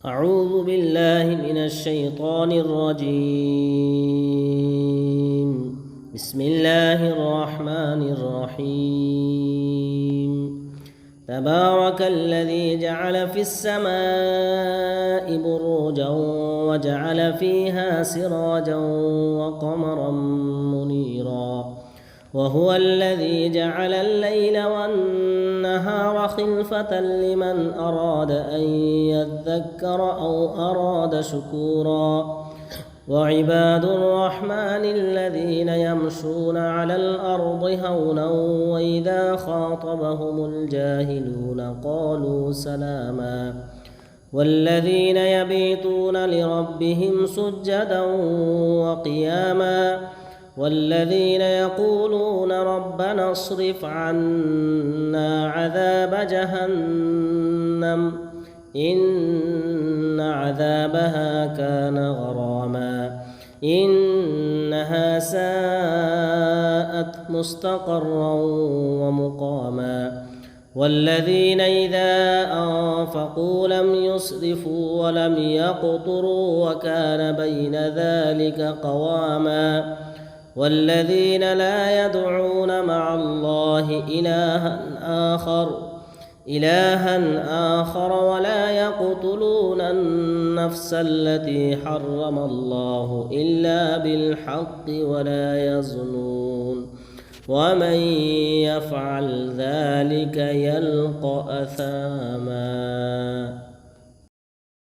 أعوذ بالله من الشيطان الرجيم. بسم الله الرحمن الرحيم. تبارك الذي جعل في السماء بروجا وجعل فيها سراجا وقمرا منيرا، وهو الذي جعل الليل والنهار خلفة لمن أراد أن يذكر أو أراد شكورا. وعباد الرحمن الذين يمشون على الأرض هونا وإذا خاطبهم الجاهلون قالوا سلاما، والذين يبيتون لربهم سجدا وقياما، والذين يقولون ربنا اصرف عنا عذاب جهنم إن عذابها كان غراما إنها ساءت مستقرا ومقاما. والذين إذا أنفقوا لم يسرفوا ولم يقتروا وكان بين ذلك قواما. والذين لا يدعون مع الله إلها آخر ولا يقتلون النفس التي حرم الله إلا بالحق ولا يزنون، ومن يفعل ذلك يلقى أثاما.